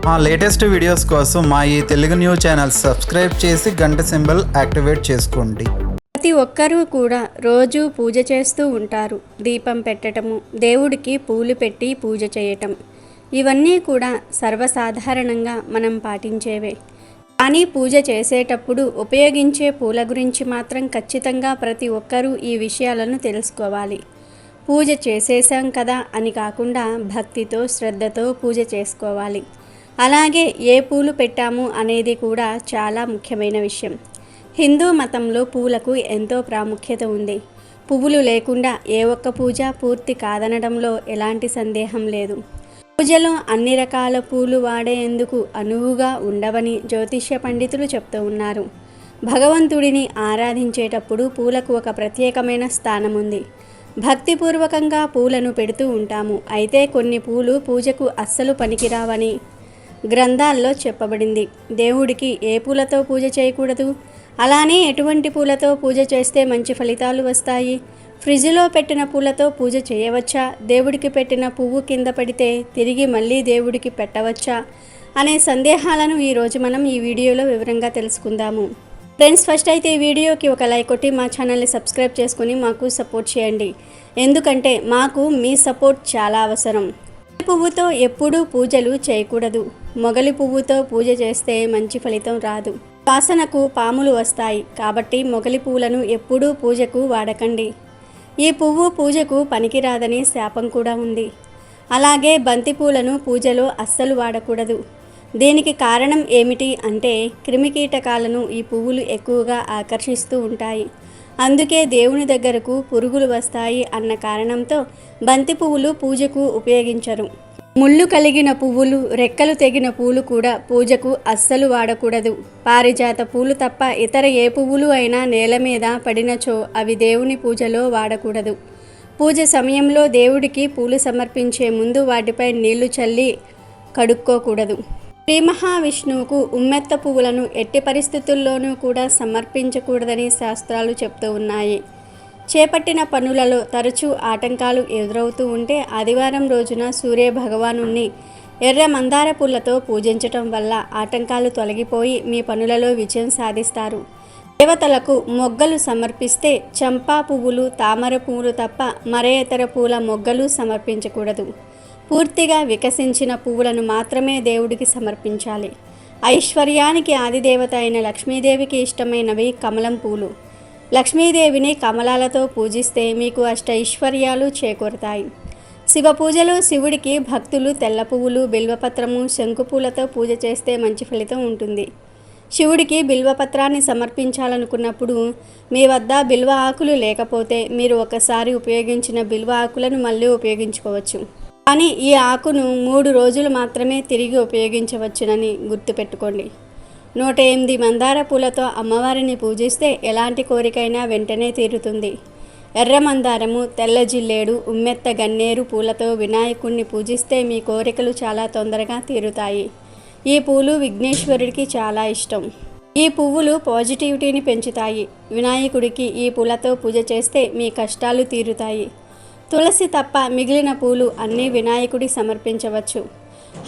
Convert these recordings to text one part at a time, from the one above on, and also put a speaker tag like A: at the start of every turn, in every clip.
A: మా latest videos కోసం మా ఈ తెలుగు న్యూస్ ఛానల్ సబ్స్క్రైబ్ చేసి గంట సింబల్ యాక్టివేట్ చేసుకోండి.
B: ప్రతి ఒక్కరూ కూడా రోజు పూజ చేస్తూ ఉంటారు. దీపం పెట్టటము, దేవుడికి పూలు పెట్టి పూజ చేయటం, ఇవన్నీ కూడా సర్వసాధారణంగా మనం పాటించేవే. కానీ పూజ చేసేటప్పుడు ఉపయోగించే పూల గురించి మాత్రం ఖచ్చితంగా ప్రతి ఒక్కరూ ఈ విషయాలను తెలుసుకోవాలి. పూజ చేసేసాం కదా అని కాకుండా భక్తితో శ్రద్ధతో పూజ చేసుకోవాలి. అలాగే ఏ పూలు పెట్టాము అనేది కూడా చాలా ముఖ్యమైన విషయం. హిందూ మతంలో పూలకు ఎంతో ప్రాముఖ్యత ఉంది. పువ్వులు లేకుండా ఏ ఒక్క పూజ పూర్తి కాదనడంలో ఎలాంటి సందేహం లేదు. పూజలో అన్ని రకాల పూలు వాడేందుకు అనువుగా ఉండవని జ్యోతిష్య పండితులు చెప్తూ ఉన్నారు. భగవంతుడిని ఆరాధించేటప్పుడు పూలకు ఒక ప్రత్యేకమైన స్థానం ఉంది. భక్తిపూర్వకంగా పూలను పెడుతూ ఉంటాము. అయితే కొన్ని పూలు పూజకు అస్సలు పనికిరావని గ్రంథాల్లో చెప్పబడింది. దేవుడికి ఏ పూలతో పూజ చేయకూడదు, అలానే ఎటువంటి పూలతో పూజ చేస్తే మంచి ఫలితాలు వస్తాయి, ఫ్రిడ్జ్లో పెట్టిన పూలతో పూజ చేయవచ్చా, దేవుడికి పెట్టిన పువ్వు కింద పడితే తిరిగి మళ్ళీ దేవుడికి పెట్టవచ్చా అనే సందేహాలను ఈరోజు మనం ఈ వీడియోలో వివరంగా తెలుసుకుందాము. ఫ్రెండ్స్, ఫస్ట్ అయితే ఈ వీడియోకి ఒక లైక్ కొట్టి మా ఛానల్ని సబ్స్క్రైబ్ చేసుకుని మాకు సపోర్ట్ చేయండి. ఎందుకంటే మాకు మీ సపోర్ట్ చాలా అవసరం. పువ్వుతో ఎప్పుడూ పూజలు చేయకూడదు. మొగలి పువ్వుతో పూజ చేస్తే మంచి ఫలితం రాదు. వాసనకు పాములు వస్తాయి. కాబట్టి మొగలి పువ్వులను ఎప్పుడూ పూజకు వాడకండి. ఈ పువ్వు పూజకు పనికిరాదని శాపం కూడా ఉంది. అలాగే బంతి పూలను పూజలో అస్సలు వాడకూడదు. దీనికి కారణం ఏమిటి అంటే క్రిమికీటకాలను ఈ పువ్వులు ఎక్కువగా ఆకర్షిస్తూ ఉంటాయి. అందుకే దేవుని దగ్గరకు పురుగులు వస్తాయి అన్న కారణంతో బంతి పువ్వులు పూజకు ఉపయోగించరు. ముళ్ళు కలిగిన పువ్వులు, రెక్కలు తెగిన పూలు కూడా పూజకు అస్సలు వాడకూడదు. పారిజాత పూలు తప్ప ఇతర ఏ పువ్వులు అయినా నేల మీద పడినచో అవి దేవుని పూజలో వాడకూడదు. పూజ సమయంలో దేవుడికి పూలు సమర్పించే ముందు వాటిపై నీళ్లు చల్లి కడుక్కోకూడదు. శ్రీ మహావిష్ణువుకు ఉమ్మెత్త పువ్వులను ఎట్టి పరిస్థితుల్లోనూ కూడా సమర్పించకూడదని శాస్త్రాలు చెప్తూ ఉన్నాయి. చేపట్టిన పనులలో తరచూ ఆటంకాలు ఎదురవుతూ ఉంటే ఆదివారం రోజున సూర్య భగవానుణ్ణి ఎర్ర మందార పూలతో పూజించటం వల్ల ఆటంకాలు తొలగిపోయి మీ పనులలో విజయం సాధిస్తారు. దేవతలకు మొగ్గలు సమర్పిస్తే చంపా పువ్వులు, తామర పువ్వులు తప్ప మరే ఇతర పూల మొగ్గలు సమర్పించకూడదు. పూర్తిగా వికసించిన పువ్వులను మాత్రమే దేవుడికి సమర్పించాలి. ఐశ్వర్యానికి ఆదిదేవత అయిన లక్ష్మీదేవికి ఇష్టమైనవి కమలం పూలు. లక్ష్మీదేవిని కమలాలతో పూజిస్తే మీకు అష్టైశ్వర్యాలు చేకూరుతాయి. శివ పూజలో శివుడికి భక్తులు తెల్ల పువ్వులు, బిల్వపత్రము, శంకుపూలతో పూజ చేస్తే మంచి ఫలితం ఉంటుంది. శివుడికి బిల్వపత్రాన్ని సమర్పించాలనుకున్నప్పుడు మీ వద్ద బిల్వ ఆకులు లేకపోతే మీరు ఒకసారి ఉపయోగించిన బిల్వ ఆకులను మళ్ళీ ఉపయోగించుకోవచ్చు. కానీ ఈ ఆకును 3 రోజులు మాత్రమే తిరిగి ఉపయోగించవచ్చునని గుర్తుపెట్టుకోండి. 108 మందార పూలతో అమ్మవారిని పూజిస్తే ఎలాంటి కోరికైనా వెంటనే తీరుతుంది. ఎర్ర మందారము, తెల్ల జిల్లేడు, ఉమ్మెత్త గన్నేరు పూలతో వినాయకుడిని పూజిస్తే మీ కోరికలు చాలా తొందరగా తీరుతాయి. ఈ పూలు విఘ్నేశ్వరుడికి చాలా ఇష్టం. ఈ పువ్వులు పాజిటివిటీని పెంచుతాయి. వినాయకుడికి ఈ పూలతో పూజ చేస్తే మీ కష్టాలు తీరుతాయి. తులసి తప్ప మిగిలిన పూలు అన్నీ వినాయకుడికి సమర్పించవచ్చు.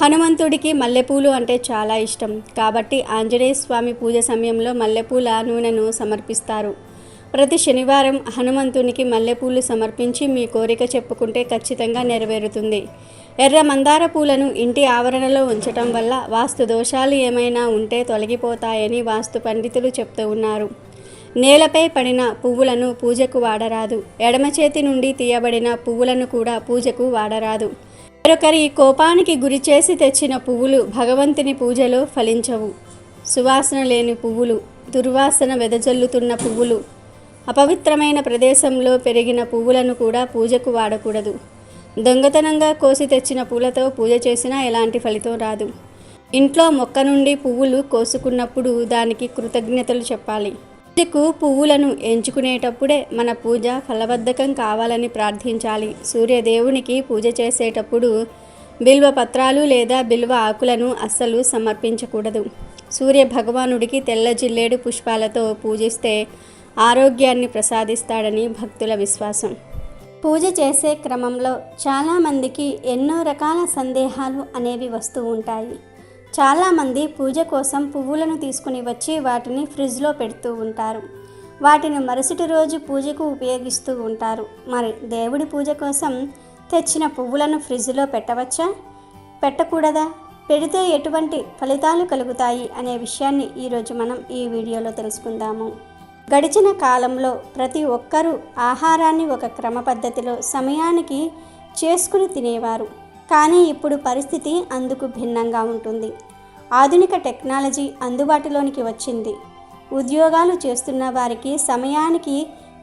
B: హనుమంతుడికి మల్లెపూలు అంటే చాలా ఇష్టం. కాబట్టి ఆంజనేయ స్వామి పూజ సమయంలో మల్లెపూల నూనెను సమర్పిస్తారు. ప్రతి శనివారం హనుమంతునికి మల్లెపూలు సమర్పించి మీ కోరిక చెప్పుకుంటే ఖచ్చితంగా నెరవేరుతుంది. ఎర్ర మందార పూలను ఇంటి ఆవరణలో ఉంచటం వల్ల వాస్తు దోషాలు ఏమైనా ఉంటే తొలగిపోతాయని వాస్తు పండితులు చెప్తూ ఉన్నారు. నేలపై పడిన పువ్వులను పూజకు వాడరాదు. ఎడమ చేతి నుండి తీయబడిన పువ్వులను కూడా పూజకు వాడరాదు. మరొకరి కోపానికి గురిచేసి తెచ్చిన పువ్వులు భగవంతుని పూజలో ఫలించవు. సువాసన లేని పువ్వులు, దుర్వాసన వెదజల్లుతున్న పువ్వులు, అపవిత్రమైన ప్రదేశంలో పెరిగిన పువ్వులను కూడా పూజకు వాడకూడదు. దొంగతనంగా కోసి తెచ్చిన పూలతో పూజ చేసినా ఎలాంటి ఫలితం రాదు. ఇంట్లో మొక్క నుండి పువ్వులు కోసుకున్నప్పుడు దానికి కృతజ్ఞతలు చెప్పాలి. పూజకు పువ్వులను ఎంచుకునేటప్పుడే మన పూజ ఫలబద్ధకం కావాలని ప్రార్థించాలి. సూర్యదేవునికి పూజ చేసేటప్పుడు బిల్వ పత్రాలు లేదా బిల్వ ఆకులను అస్సలు సమర్పించకూడదు. సూర్య భగవానుడికి తెల్ల జిల్లేడు పుష్పాలతో పూజిస్తే ఆరోగ్యాన్ని ప్రసాదిస్తాడని భక్తుల విశ్వాసం. పూజ చేసే క్రమంలో చాలామందికి ఎన్నో రకాల సందేహాలు అనేవి వస్తూ ఉంటాయి. చాలామంది పూజ కోసం పువ్వులను తీసుకుని వచ్చి వాటిని ఫ్రిడ్జ్లో పెడుతూ ఉంటారు. వాటిని మరుసటి రోజు పూజకు ఉపయోగిస్తూ ఉంటారు. మరి దేవుడి పూజ కోసం తెచ్చిన పువ్వులను ఫ్రిడ్జ్లో పెట్టవచ్చా, పెట్టకూడదా, పెడితే ఎటువంటి ఫలితాలు కలుగుతాయి అనే విషయాన్ని ఈరోజు మనం ఈ వీడియోలో తెలుసుకుందాము. గడిచిన కాలంలో ప్రతి ఒక్కరూ ఆహారాన్ని ఒక క్రమ పద్ధతిలో సమయానికి చేసుకుని తినేవారు. కానీ ఇప్పుడు పరిస్థితి అందుకు భిన్నంగా ఉంటుంది. ఆధునిక టెక్నాలజీ అందుబాటులోనికి వచ్చింది. ఉద్యోగాలు చేస్తున్న వారికి సమయానికి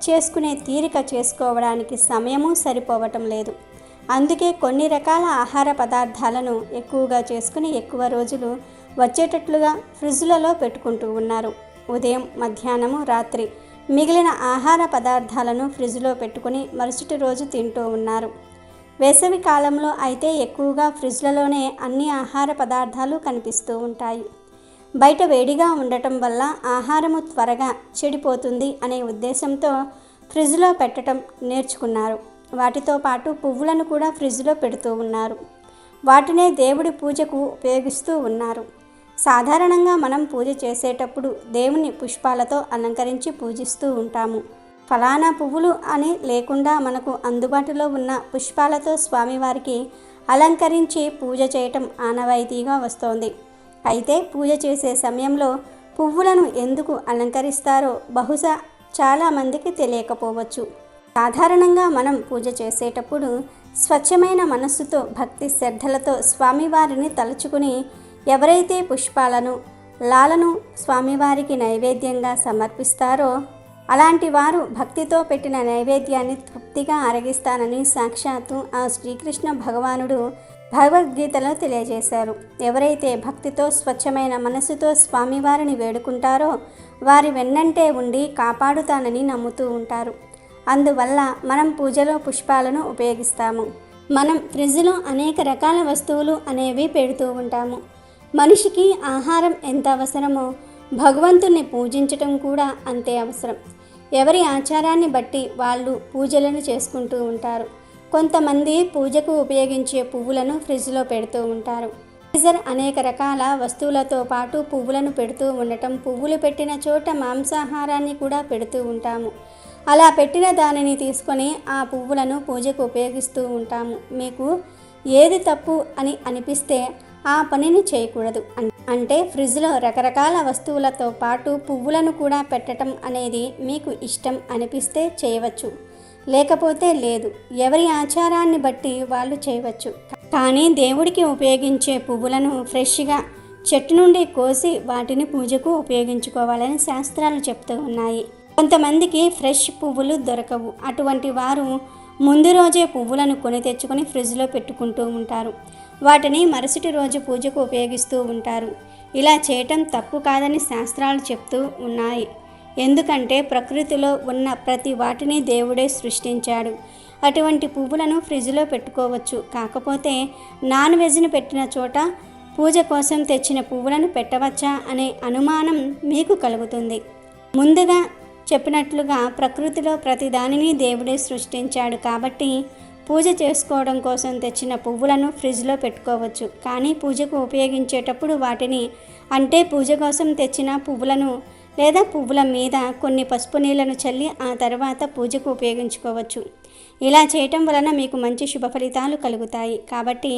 B: చేసుకునే తీరిక చేసుకోవడానికి సమయము సరిపోవటం లేదు. అందుకే కొన్ని రకాల ఆహార పదార్థాలను ఎక్కువగా చేసుకుని ఎక్కువ రోజులు వచ్చేటట్లుగా ఫ్రిడ్జ్లలో పెట్టుకుంటూ ఉన్నారు. ఉదయం, మధ్యాహ్నము, రాత్రి మిగిలిన ఆహార పదార్థాలను ఫ్రిడ్జ్లో పెట్టుకుని మరుసటి రోజు తింటూ ఉన్నారు. వేసవి కాలంలో అయితే ఎక్కువగా ఫ్రిడ్జ్లలోనే అన్ని ఆహార పదార్థాలు కనిపిస్తూ ఉంటాయి. బయట వేడిగా ఉండటం వల్ల ఆహారము త్వరగా చెడిపోతుంది అనే ఉద్దేశంతో ఫ్రిడ్జ్లో పెట్టడం నేర్చుకున్నారు. వాటితో పాటు పువ్వులను కూడా ఫ్రిడ్జ్లో పెడుతూ ఉన్నారు. వాటినే దేవుడి పూజకు ఉపయోగిస్తూ ఉన్నారు. సాధారణంగా మనం పూజ చేసేటప్పుడు దేవుని పుష్పాలతో అలంకరించి పూజిస్తూ ఉంటాము. ఫలానా పువ్వులు అని లేకుండా మనకు అందుబాటులో ఉన్న పుష్పాలతో స్వామివారికి అలంకరించి పూజ చేయటం ఆనవాయితీగా వస్తోంది. అయితే పూజ చేసే సమయంలో పువ్వులను ఎందుకు అలంకరిస్తారో బహుశా చాలామందికి తెలియకపోవచ్చు. సాధారణంగా మనం పూజ చేసేటప్పుడు స్వచ్ఛమైన మనస్సుతో, భక్తి శ్రద్ధలతో స్వామివారిని తలుచుకుని ఎవరైతే పుష్పాలను, లాలను స్వామివారికి నైవేద్యంగా సమర్పిస్తారో అలాంటి వారు భక్తితో పెట్టిన నైవేద్యాన్ని తృప్తిగా ఆరగిస్తానని సాక్షాత్తు ఆ శ్రీకృష్ణ భగవానుడు భగవద్గీతలో తెలియజేశారు. ఎవరైతే భక్తితో, స్వచ్ఛమైన మనసుతో స్వామివారిని వేడుకుంటారో వారి వెన్నంటే ఉండి కాపాడుతానని నమ్ముతూ ఉంటారు. అందువల్ల మనం పూజలో పుష్పాలను ఉపయోగిస్తాము. మనం ఫ్రిడ్జ్లో అనేక రకాల వస్తువులు అనేవి పెడుతూ ఉంటాము. మనిషికి ఆహారం ఎంత అవసరమో భగవంతుణ్ణి పూజించటం కూడా అంతే అవసరం. ఎవరి ఆచారాన్ని బట్టి వాళ్ళు పూజలను చేసుకుంటూ ఉంటారు. కొంతమంది పూజకు ఉపయోగించే పువ్వులను ఫ్రిడ్జ్లో పెడుతూ ఉంటారు. ఫ్రీజర్ అనేక రకాల వస్తువులతో పాటు పువ్వులను పెడుతూ ఉండటం, పువ్వులు పెట్టిన చోట మాంసాహారాన్ని కూడా పెడుతూ ఉంటాము. అలా పెట్టిన దానిని తీసుకొని ఆ పువ్వులను పూజకు ఉపయోగిస్తూ ఉంటాము. మీకు ఏది తప్పు అని అనిపిస్తే ఆ పనిని చేయకూడదు. అంటే ఫ్రిడ్జ్లో రకరకాల వస్తువులతో పాటు పువ్వులను కూడా పెట్టడం అనేది మీకు ఇష్టం అనిపిస్తే చేయవచ్చు, లేకపోతే లేదు. ఎవరి ఆచారాన్ని బట్టి వాళ్ళు చేయవచ్చు. కానీ దేవుడికి ఉపయోగించే పువ్వులను ఫ్రెష్గా చెట్టు నుండి కోసి వాటిని పూజకు ఉపయోగించుకోవాలని శాస్త్రాలు చెప్తూ ఉన్నాయి. కొంతమందికి ఫ్రెష్ పువ్వులు దొరకవు. అటువంటి వారు ముందు రోజే పువ్వులను కొని తెచ్చుకొని ఫ్రిడ్జ్లో పెట్టుకుంటూ ఉంటారు. వాటిని మరుసటి రోజు పూజకు ఉపయోగిస్తూ ఉంటారు. ఇలా చేయటం తప్పు కాదని శాస్త్రాలు చెప్తూ ఉన్నాయి. ఎందుకంటే ప్రకృతిలో ఉన్న ప్రతి వాటిని దేవుడే సృష్టించాడు. అటువంటి పువ్వులను ఫ్రిడ్జ్లో పెట్టుకోవచ్చు. కాకపోతే నాన్ వెజ్ను పెట్టిన చోట పూజ కోసం తెచ్చిన పువ్వులను పెట్టవచ్చా అనే అనుమానం మీకు కలుగుతుంది. ముందుగా చెప్పినట్లుగా ప్రకృతిలో ప్రతి దానిని దేవుడే సృష్టించాడు కాబట్టి పూజ చేసుకోవడం కోసం తెచ్చిన పువ్వులను ఫ్రిడ్జ్లో పెట్టుకోవచ్చు. కానీ పూజకు ఉపయోగించేటప్పుడు వాటిని, అంటే పూజ కోసం తెచ్చిన పువ్వులను లేదా పువ్వుల మీద కొన్ని పసుపు నీళ్లను చల్లి ఆ తర్వాత పూజకు ఉపయోగించుకోవచ్చు. ఇలా చేయటం వలన మీకు మంచి శుభ ఫలితాలు కలుగుతాయి. కాబట్టి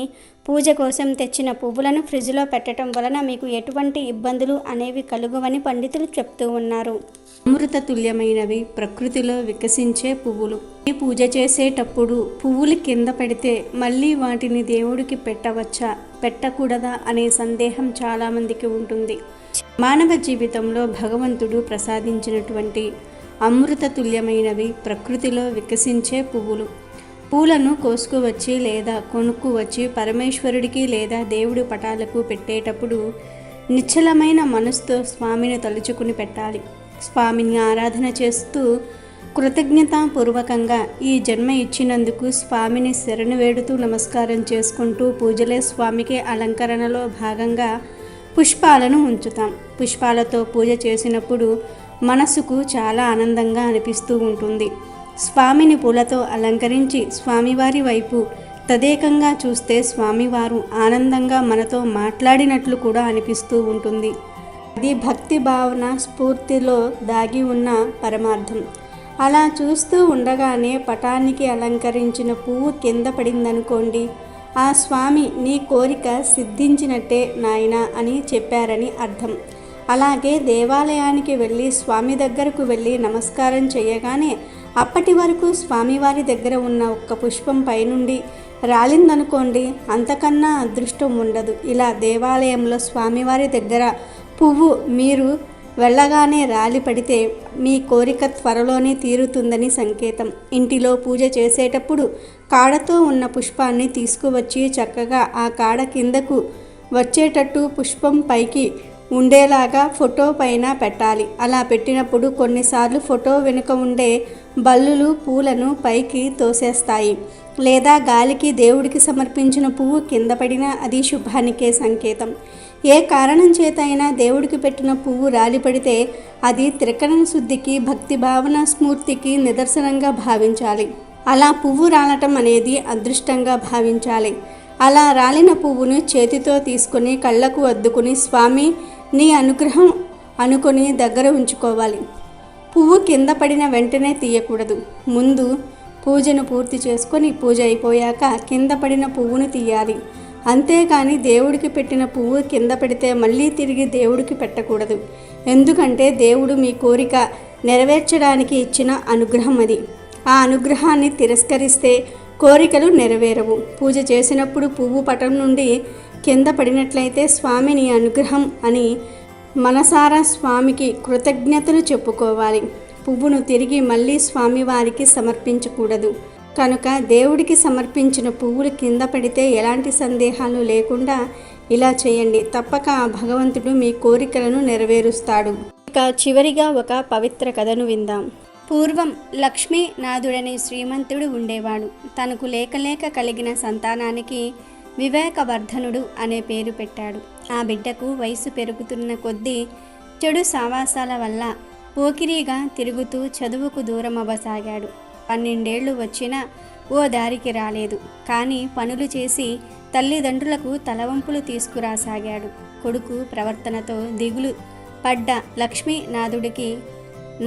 B: పూజ కోసం తెచ్చిన పువ్వులను ఫ్రిడ్జ్లో పెట్టడం వలన మీకు ఎటువంటి ఇబ్బందులు అనేవి కలుగువని పండితులు చెప్తూ ఉన్నారు. అమృత తుల్యమైనవి ప్రకృతిలో వికసించే పువ్వులు. ఈ పూజ చేసేటప్పుడు పువ్వులు కింద పెడితే మళ్ళీ వాటిని దేవుడికి పెట్టవచ్చా, పెట్టకూడదా అనే సందేహం చాలామందికి ఉంటుంది. మానవ జీవితంలో భగవంతుడు ప్రసాదించినటువంటి అమృత తుల్యమైనవి ప్రకృతిలో వికసించే పువ్వులు. పూలను కోసుకువచ్చి లేదా కొనుక్కువచ్చి పరమేశ్వరుడికి లేదా దేవుడి పటాలకు పెట్టేటప్పుడు నిశ్చలమైన మనసుతో స్వామిని తలుచుకుని పెట్టాలి. స్వామిని ఆరాధన చేస్తూ కృతజ్ఞతాపూర్వకంగా ఈ జన్మ ఇచ్చినందుకు స్వామిని శరణు వేడుతూ నమస్కారం చేసుకుంటూ పూజలే స్వామికి అలంకరణలో భాగంగా పుష్పాలను ఉంచుతాం. పుష్పాలతో పూజ చేసినప్పుడు మనసుకు చాలా ఆనందంగా అనిపిస్తూ ఉంటుంది. స్వామిని పూలతో అలంకరించి స్వామివారి వైపు తదేకంగా చూస్తే స్వామివారు ఆనందంగా మనతో మాట్లాడినట్లు కూడా అనిపిస్తూ ఉంటుంది. అది భక్తి భావన స్ఫూర్తిలో దాగి ఉన్న పరమార్థం. అలా చూస్తూ ఉండగానే పటానికి అలంకరించిన పువ్వు కింద పడిందనుకోండి, ఆ స్వామి నీ కోరిక సిద్ధించినట్టే నాయనా అని చెప్పారని అర్థం. అలాగే దేవాలయానికి వెళ్ళి స్వామి దగ్గరకు వెళ్ళి నమస్కారం చేయగానే అప్పటి వరకు స్వామివారి దగ్గర ఉన్న ఒక్క పుష్పం పైనుండి రాలిందనుకోండి, అంతకన్నా అదృష్టం ఉండదు. ఇలా దేవాలయంలో స్వామివారి దగ్గర పువ్వు మీరు వెళ్ళగానే రాలి పడితే మీ కోరిక త్వరలోనే తీరుతుందని సంకేతం. ఇంటిలో పూజ చేసేటప్పుడు కాడతో ఉన్న పుష్పాన్ని తీసుకువచ్చి చక్కగా ఆ కాడ కిందకు వచ్చేటట్టు పుష్పం పైకి ఉండేలాగా ఫోటో పైన పెట్టాలి. అలా పెట్టినప్పుడు కొన్నిసార్లు ఫోటో వెనుక ఉండే బల్లులు పూలను పైకి తోసేస్తాయి. లేదా గాలికి దేవుడికి సమర్పించిన పువ్వు కింద పడినా అది శుభానికే సంకేతం. ఏ కారణం చేత అయినా దేవుడికి పెట్టిన పువ్వు రాలిపడితే అది త్రికరణ శుద్ధికి, భక్తి భావన స్ఫూర్తికి నిదర్శనంగా భావించాలి. అలా పువ్వు రాలటం అనేది అదృష్టంగా భావించాలి. అలా రాలిన పువ్వును చేతితో తీసుకుని కళ్ళకు అద్దుకుని స్వామి నీ అనుగ్రహం అనుకొని దగ్గర ఉంచుకోవాలి. పువ్వు కింద పడిన వెంటనే తీయకూడదు. ముందు పూజను పూర్తి చేసుకొని పూజ అయిపోయాక కింద పడిన పువ్వును తీయాలి. అంతేకాని దేవుడికి పెట్టిన పువ్వు కింద పెడితే మళ్ళీ తిరిగి దేవుడికి పెట్టకూడదు. ఎందుకంటే దేవుడు మీ కోరిక నెరవేర్చడానికి ఇచ్చిన అనుగ్రహం అది. ఆ అనుగ్రహాన్ని తిరస్కరిస్తే కోరికలు నెరవేరవు. పూజ చేసినప్పుడు పువ్వు పటం నుండి కింద పడినట్లయితే స్వామి నీ అనుగ్రహం అని మనసారా స్వామికి కృతజ్ఞతలు చెప్పుకోవాలి. పువ్వును తిరిగి మళ్ళీ స్వామివారికి సమర్పించకూడదు. కనుక దేవుడికి సమర్పించిన పువ్వులు కింద పడితే ఎలాంటి సందేహాలు లేకుండా ఇలా చేయండి. తప్పక ఆ భగవంతుడు మీ కోరికలను నెరవేరుస్తాడు. ఇక చివరిగా ఒక పవిత్ర కథను విందాం. పూర్వం లక్ష్మీనాథుడనే శ్రీమంతుడు ఉండేవాడు. తనకు లేక కలిగిన సంతానానికి వివేకవర్ధనుడు అనే పేరు పెట్టాడు. ఆ బిడ్డకు వయసు పెరుగుతున్న కొద్దీ చెడు సావాసాల వల్ల పోకిరీగా తిరుగుతూ చదువుకు దూరం అవ్వసాగాడు. 12 ఏళ్ళు వచ్చినా ఓ దారికి రాలేదు. కానీ పనులు చేసి తల్లిదండ్రులకు తలవంపులు తీసుకురాసాగాడు. కొడుకు ప్రవర్తనతో దిగులు పడ్డ లక్ష్మీనాథుడికి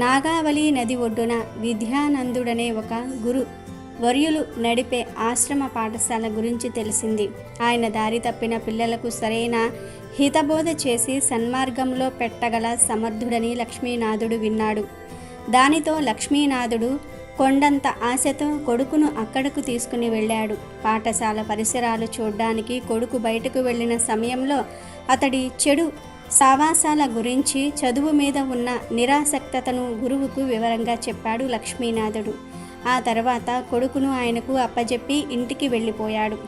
B: నాగావళి నది ఒడ్డున విద్యానందుడనే ఒక గురు వర్యులు నడిపే ఆశ్రమ పాఠశాల గురించి తెలిసింది. ఆయన దారి తప్పిన పిల్లలకు సరైన హితబోధ చేసి సన్మార్గంలో పెట్టగల సమర్థుడని లక్ష్మీనాథుడు విన్నాడు. దానితో లక్ష్మీనాథుడు కొండంత ఆశతో కొడుకును అక్కడకు తీసుకుని వెళ్ళాడు. పాఠశాల పరిసరాలు చూడ్డానికి కొడుకు బయటకు వెళ్ళిన సమయంలో అతడి చెడు సావాసాల గురించి, చదువు మీద ఉన్న నిరాసక్తతను గురువుకు వివరంగా చెప్పాడు లక్ష్మీనాథుడు. ఆ తర్వాత కొడుకును ఆయనకు అప్పజెప్పి ఇంటికి వెళ్ళిపోయాడు.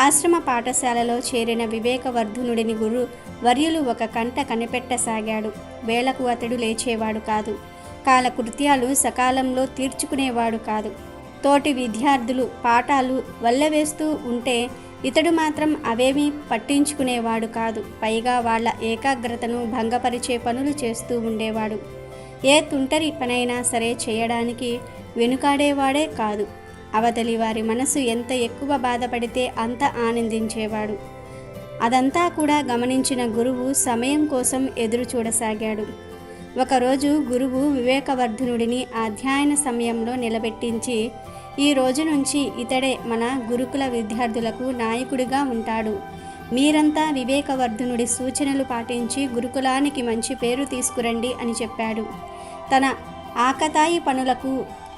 B: ఆశ్రమ పాఠశాలలో చేరిన వివేకవర్ధనుడిని గురు వర్యులు ఒక కంట కనిపెట్టసాగాడు. వేళకు అతడు లేచేవాడు కాదు. కాలకృత్యాలు సకాలంలో తీర్చుకునేవాడు కాదు. తోటి విద్యార్థులు పాఠాలు వల్లవేస్తూ ఉంటే ఇతడు మాత్రం అవేమీ పట్టించుకునేవాడు కాదు. పైగా వాళ్ళ ఏకాగ్రతను భంగపరిచే పనులు చేస్తూ ఉండేవాడు. ఏ తుంటరి పనైనా సరే చేయడానికి వెనుకాడేవాడే కాదు. అవతలి వారి మనసు ఎంత ఎక్కువ బాధపడితే అంత ఆనందించేవాడు. అదంతా కూడా గమనించిన గురువు సమయం కోసం ఎదురు చూడసాగాడు. ఒకరోజు గురువు వివేకవర్ధనుడిని అధ్యయన సమయంలో నిలబెట్టించి, ఈ రోజు నుంచి ఇతడే మన గురుకుల విద్యార్థులకు నాయకుడిగా ఉంటాడు. మీరంతా వివేకవర్ధనుడి సూచనలు పాటించి గురుకులానికి మంచి పేరు తీసుకురండి అని చెప్పాడు. తన ఆకతాయి పనులకు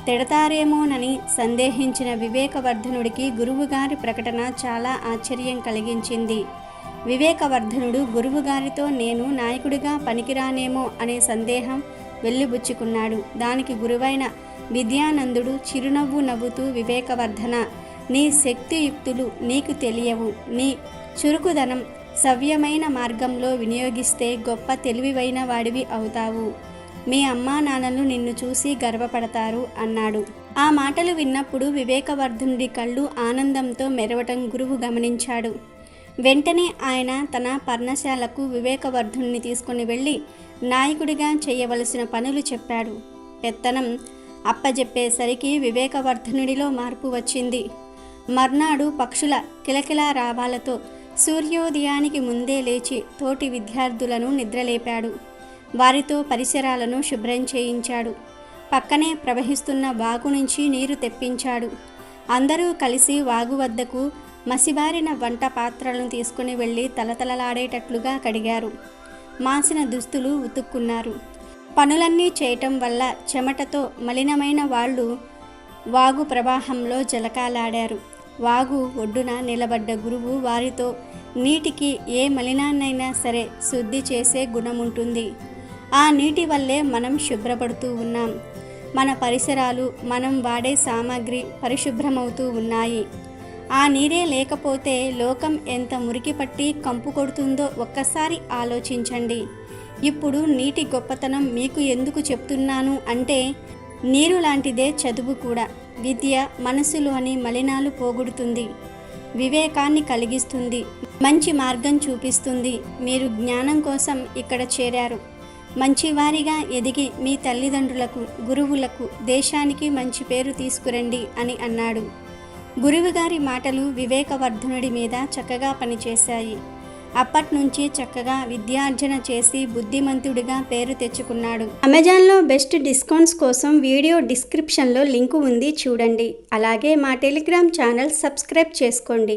B: తిడతారేమోనని సందేహించిన వివేకవర్ధనుడికి గురువుగారి ప్రకటన చాలా ఆశ్చర్యం కలిగించింది. వివేకవర్ధనుడు గురువుగారితో నేను నాయకుడిగా పనికిరానేమో అనే సందేహం వెళ్ళిబుచ్చుకున్నాడు. దానికి గురువైన విద్యానందుడు చిరునవ్వు నవ్వుతూ, వివేకవర్ధన, నీ శక్తియుక్తులు నీకు తెలియవు. నీ చురుకుదనం సవ్యమైన మార్గంలో వినియోగిస్తే గొప్ప తెలివివైన వాడివి అవుతావు. మీ అమ్మా నాన్నలు నిన్ను చూసి గర్వపడతారు అన్నాడు. ఆ మాటలు విన్నప్పుడు వివేకవర్ధనుడి కళ్ళు ఆనందంతో మెరవటం గురువు గమనించాడు. వెంటనే ఆయన తన పర్ణశాలకు వివేకవర్ధుని తీసుకుని వెళ్ళి నాయకుడిగా చేయవలసిన పనులు చెప్పాడు. పెత్తనం అప్పజెప్పేసరికి వివేకవర్ధనుడిలో మార్పు వచ్చింది. మర్నాడు పక్షుల కిలకిలా రావాలతో సూర్యోదయానికి ముందే లేచి తోటి విద్యార్థులను నిద్రలేపాడు. వారితో పరిసరాలను శుభ్రం చేయించాడు. పక్కనే ప్రవహిస్తున్న వాగు నుంచి నీరు తెప్పించాడు. అందరూ కలిసి వాగు వద్దకు మసిబారిన వంట పాత్రలను తీసుకుని వెళ్ళి తలతలలాడేటట్లుగా కడిగారు. మాసిన దుస్తులు ఉతుక్కున్నారు. పనులన్నీ చేయటం వల్ల చెమటతో మలినమైన వాళ్ళు వాగు ప్రవాహంలో జలకాలాడారు. వాగు ఒడ్డున నిలబడ్డ గురువు వారితో, నీటికి ఏ మలినాన్నైనా సరే శుద్ధి చేసే గుణముంటుంది. ఆ నీటి వల్లే మనం శుభ్రపడుతూ ఉన్నాం. మన పరిసరాలు, మనం వాడే సామాగ్రి పరిశుభ్రమవుతూ ఉన్నాయి. ఆ నీరే లేకపోతే లోకం ఎంత మురికి పట్టి కంపు కొడుతుందో ఒక్కసారి ఆలోచించండి. ఇప్పుడు నీటి గొప్పతనం మీకు ఎందుకు చెప్తున్నాను అంటే, నీరు లాంటిదే చదువు కూడా. విద్య మనసులోని మలినాలు పోగొడుతుంది, వివేకాన్ని కలిగిస్తుంది, మంచి మార్గం చూపిస్తుంది. మీరు జ్ఞానం కోసం ఇక్కడ చేరారు. మంచివారిగా ఎదిగి మీ తల్లిదండ్రులకు, గురువులకు, దేశానికి మంచి పేరు తీసుకురండి అని అన్నాడు. గురువుగారి మాటలు వివేకవర్ధనుడి మీద చక్కగా పనిచేశాయి. అప్పట్నుంచి చక్కగా విద్యార్జన చేసి బుద్ధిమంతుడిగా పేరు తెచ్చుకున్నాడు. అమెజాన్లో బెస్ట్ డిస్కౌంట్స్ కోసం వీడియో డిస్క్రిప్షన్లో లింకు ఉంది, చూడండి. అలాగే మా టెలిగ్రామ్ ఛానల్ సబ్స్క్రైబ్ చేసుకోండి.